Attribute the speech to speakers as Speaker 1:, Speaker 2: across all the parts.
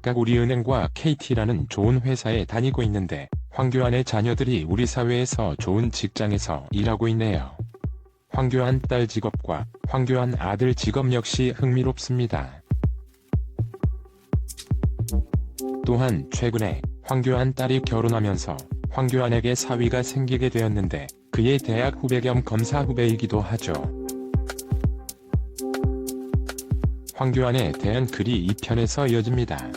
Speaker 1: 각각 우리은행과 KT라는 좋은 회사에 다니고 있는데 황교안의 자녀들이 우리 사회에서 좋은 직장에서 일하고 있네요. 황교안 딸 직업과 황교안 아들 직업 역시 흥미롭습니다. 또한 최근에 황교안 딸이 결혼하면서 황교안에게 사위가 생기게 되었는데 그의 대학 후배 겸 검사 후배이기도 하죠. 황교안에 대한 글이 2편에서 이어집니다.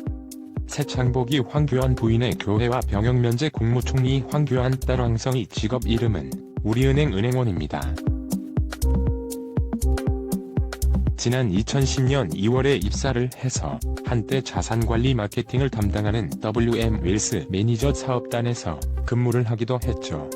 Speaker 1: 새창복이 황교안 부인의 교회와 병역 면제 국무총리 황교안 딸 황성희 직업 이름은 우리은행 은행원입니다. 지난 2010년 2월에 입사를 해서 한때 자산관리 마케팅을 담당하는 WM 웰스 매니저 사업단에서 근무를 하기도 했죠.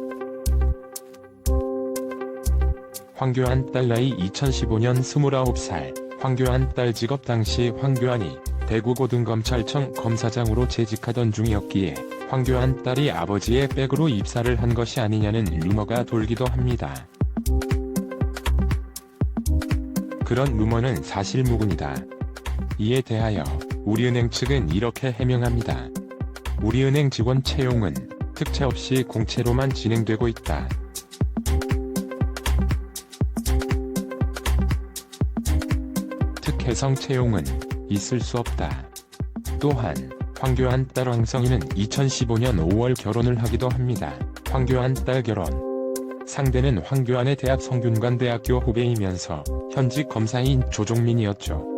Speaker 1: 황교안 딸 나이 2015년 29살. 황교안 딸 직업 당시 황교안이 대구고등검찰청 검사장으로 재직하던 중이었기에 황교안 딸이 아버지의 백으로 입사를 한 것이 아니냐는 루머가 돌기도 합니다. 그런 루머는 사실무근이다. 이에 대하여 우리은행 측은 이렇게 해명합니다. 우리은행 직원 채용은 특채 없이 공채로만 진행되고 있다. 특혜성 채용은 있을 수 없다. 또한 황교안 딸 황성희는 2015년 5월 결혼을 하기도 합니다. 황교안 딸 결혼 상대는 황교안의 대학 성균관대학교 후배이면서 현직 검사인 조종민이었죠.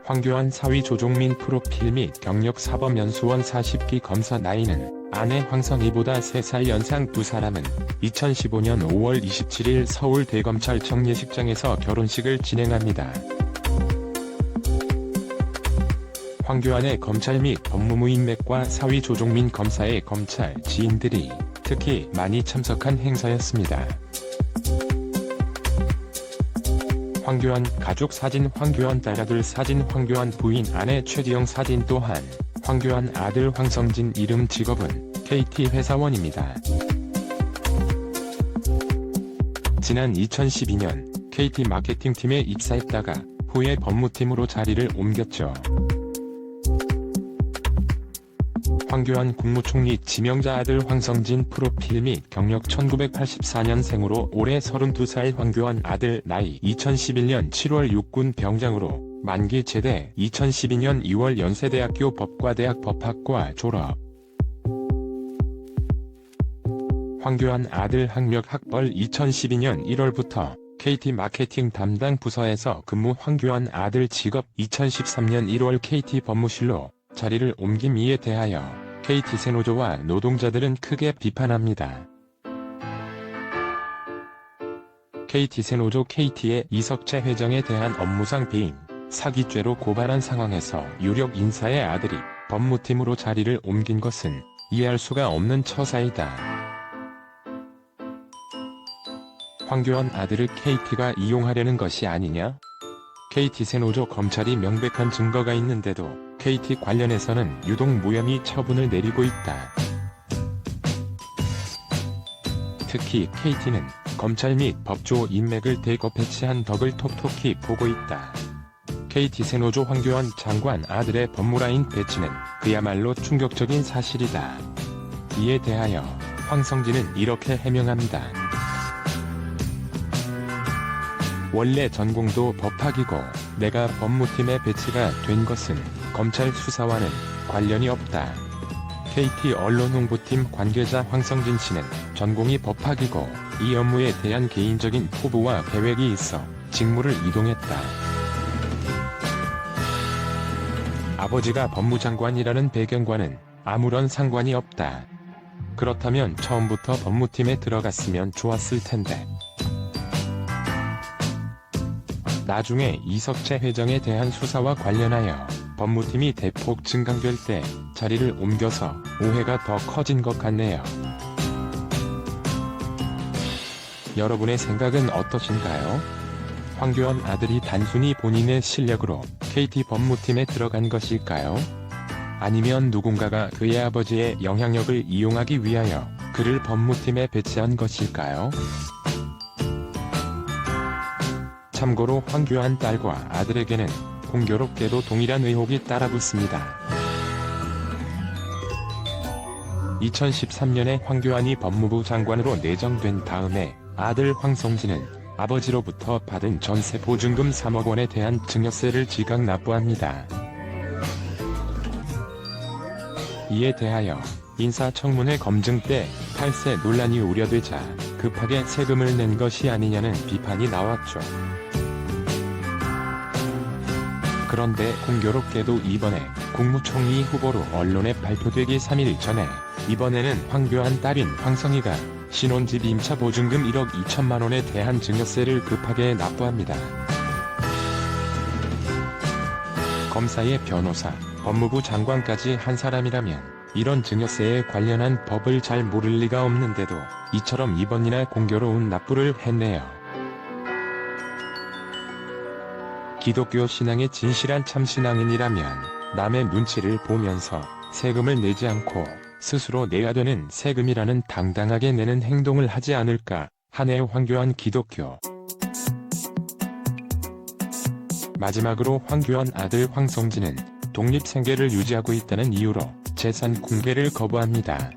Speaker 1: 황교안 사위 조종민 프로필 및 경력 사법연수원 40기 검사 나이는 아내 황성희보다 3살 연상 두 사람은 2015년 5월 27일 서울 대검찰청 예식장에서 결혼식을 진행합니다. 황교안의 검찰 및 법무부 인맥과 사위 조종민 검사의 검찰 지인들이 특히 많이 참석한 행사였습니다. 황교안 가족 사진 황교안 딸아들 사진 황교안 부인 아내 최지영 사진 또한 황교안 아들 황성진 이름 직업은 KT 회사원입니다. 지난 2012년 KT 마케팅팀에 입사했다가 후에 법무팀으로 자리를 옮겼죠. 황교안 국무총리 지명자 아들 황성진 프로필 및 경력 1984년생으로 올해 32살 황교안 아들 나이 2011년 7월 육군 병장으로 만기 제대 2012년 2월 연세대학교 법과대학 법학과 졸업. 황교안 아들 학력 학벌 2012년 1월부터 KT 마케팅 담당 부서에서 근무 황교안 아들 직업 2013년 1월 KT 법무실로 자리를 옮김 이에 대하여 KT 새노조와 노동자들은 크게 비판합니다. KT 새노조 KT의 이석채 회장에 대한 업무상 배임, 사기죄로 고발한 상황에서 유력 인사의 아들이 법무팀으로 자리를 옮긴 것은 이해할 수가 없는 처사이다. 황교안 아들을 KT가 이용하려는 것이 아니냐? KT 새노조 검찰이 명백한 증거가 있는데도 KT 관련해서는 유독 무혐의 처분을 내리고 있다. 특히 KT는 검찰 및 법조 인맥을 대거 배치한 덕을 톡톡히 보고 있다. KT 새노조 황교안 장관 아들의 법무라인 배치는 그야말로 충격적인 사실이다. 이에 대하여 황성진은 이렇게 해명합니다. 원래 전공도 법학이고 내가 법무팀에 배치가 된 것은 검찰 수사와는 관련이 없다. KT 언론홍보팀 관계자 황성진 씨는 전공이 법학이고 이 업무에 대한 개인적인 포부와 계획이 있어 직무를 이동했다. 아버지가 법무장관이라는 배경과는 아무런 상관이 없다. 그렇다면 처음부터 법무팀에 들어갔으면 좋았을 텐데. 나중에 이석채 회장에 대한 수사와 관련하여 법무팀이 대폭 증강될 때 자리를 옮겨서 오해가 더 커진 것 같네요. 여러분의 생각은 어떠신가요? 황교안 아들이 단순히 본인의 실력으로 KT 법무팀에 들어간 것일까요? 아니면 누군가가 그의 아버지의 영향력을 이용하기 위하여 그를 법무팀에 배치한 것일까요? 참고로 황교안 딸과 아들에게는 공교롭게도 동일한 의혹이 따라붙습니다. 2013년에 황교안이 법무부 장관으로 내정된 다음에 아들 황성진은 아버지로부터 받은 전세 보증금 3억 원에 대한 증여세를 지각 납부합니다. 이에 대하여 인사청문회 검증 때 탈세 논란이 우려되자 급하게 세금을 낸 것이 아니냐는 비판이 나왔죠. 그런데 공교롭게도 이번에 국무총리 후보로 언론에 발표되기 3일 전에 이번에는 황교안 딸인 황성희가 신혼집 임차 보증금 1억 2천만 원에 대한 증여세를 급하게 납부합니다. 검사의 변호사, 법무부 장관까지 한 사람이라면 이런 증여세에 관련한 법을 잘 모를 리가 없는데도 이처럼 이번이나 공교로운 납부를 했네요. 기독교 신앙의 진실한 참신앙인이라면 남의 눈치를 보면서 세금을 내지 않고 스스로 내야 되는 세금이라는 당당하게 내는 행동을 하지 않을까 하네요. 황교안 기독교. 마지막으로 황교안 아들 황성진은 독립생계를 유지하고 있다는 이유로 재산 공개를 거부합니다.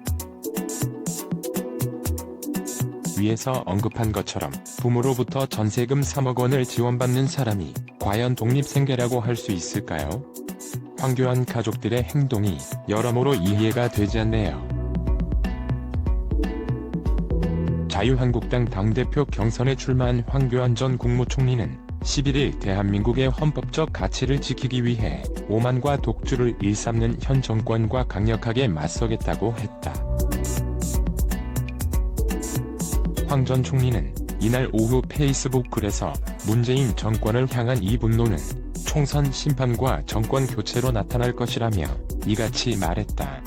Speaker 1: 위에서 언급한 것처럼 부모로부터 전세금 3억 원을 지원받는 사람이 과연 독립생계라고 할 수 있을까요? 황교안 가족들의 행동이 여러모로 이해가 되지 않네요. 자유한국당 당대표 경선에 출마한 황교안 전 국무총리는 11일 대한민국의 헌법적 가치를 지키기 위해 오만과 독주를 일삼는 현 정권과 강력하게 맞서겠다고 했다. 황 전 총리는 이날 오후 페이스북 글에서 문재인 정권을 향한 이 분노는 총선 심판과 정권 교체로 나타날 것이라며 이같이 말했다.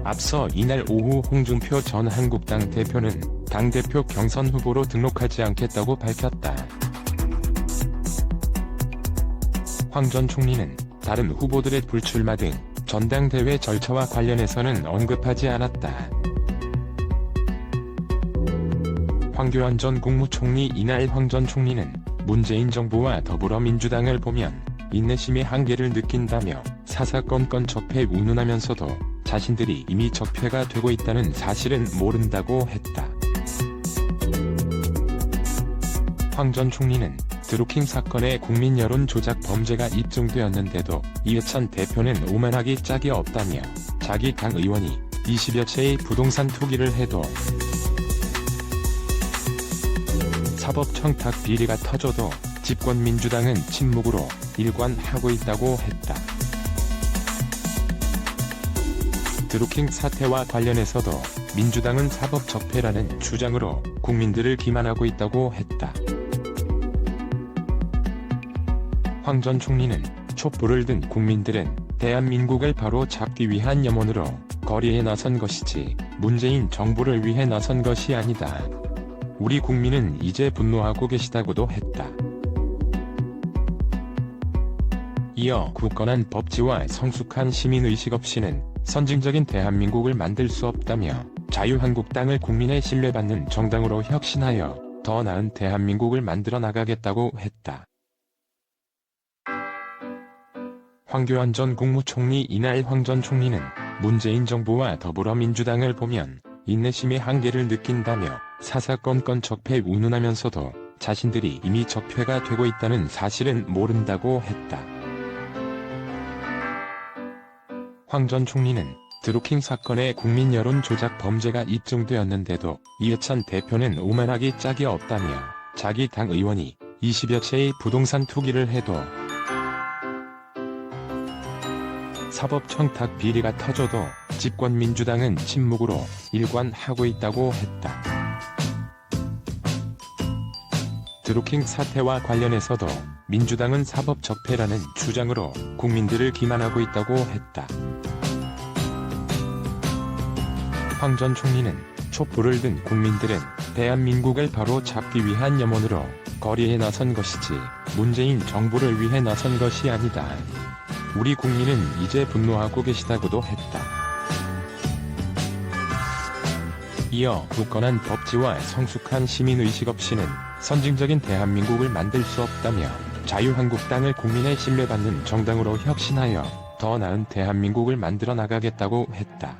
Speaker 1: 앞서 이날 오후 홍준표 전 한국당 대표는 당대표 경선 후보로 등록하지 않겠다고 밝혔다. 황 전 총리는 다른 후보들의 불출마 등 전당대회 절차와 관련해서는 언급하지 않았다. 황교안 전 국무총리 이날 황 전 총리는 문재인 정부와 더불어민주당을 보면 인내심의 한계를 느낀다며 사사건건 적폐 운운하면서도 자신들이 이미 적폐가 되고 있다는 사실은 모른다고 했다. 황 전 총리는 드루킹 사건의 국민 여론 조작 범죄가 입증되었는데도 이해찬 대표는 오만하기 짝이 없다며 자기 당 의원이 20여 채의 부동산 투기를 해도 사법청탁 비리가 터져도 집권민주당은 침묵으로 일관하고 있다고 했다. 드루킹 사태와 관련해서도 민주당은 사법적폐라는 주장으로 국민들을 기만하고 있다고 했다. 황 전 총리는 촛불을 든 국민들은 대한민국을 바로 잡기 위한 염원으로 거리에 나선 것이지 문재인 정부를 위해 나선 것이 아니다. 우리 국민은 이제 분노하고 계시다고도 했다. 이어 굳건한 법치와 성숙한 시민의식 없이는 선진적인 대한민국을 만들 수 없다며 자유한국당을 국민의 신뢰받는 정당으로 혁신하여 더 나은 대한민국을 만들어 나가겠다고 했다. 황교안 전 국무총리 이날 황 전 총리는 문재인 정부와 더불어민주당을 보면 인내심의 한계를 느낀다며 사사건건 적폐 운운하면서도 자신들이 이미 적폐가 되고 있다는 사실은 모른다고 했다. 황 전 총리는 드루킹 사건의 국민 여론 조작 범죄가 입증되었는데도 이해찬 대표는 오만하기 짝이 없다며 자기 당 의원이 20여 채의 부동산 투기를 해도 사법청탁 비리가 터져도 집권민주당은 침묵으로 일관하고 있다고 했다. 드루킹 사태와 관련해서도 민주당은 사법적폐라는 주장으로 국민들을 기만하고 있다고 했다. 황 전 총리는 촛불을 든 국민들은 대한민국을 바로 잡기 위한 염원으로 거리에 나선 것이지 문재인 정부를 위해 나선 것이 아니다. 우리 국민은 이제 분노하고 계시다고도 했다. 이어 굳건한 법치와 성숙한 시민의식 없이는 선진적인 대한민국을 만들 수 없다며 자유한국당을 국민의 신뢰받는 정당으로 혁신하여 더 나은 대한민국을 만들어 나가겠다고 했다.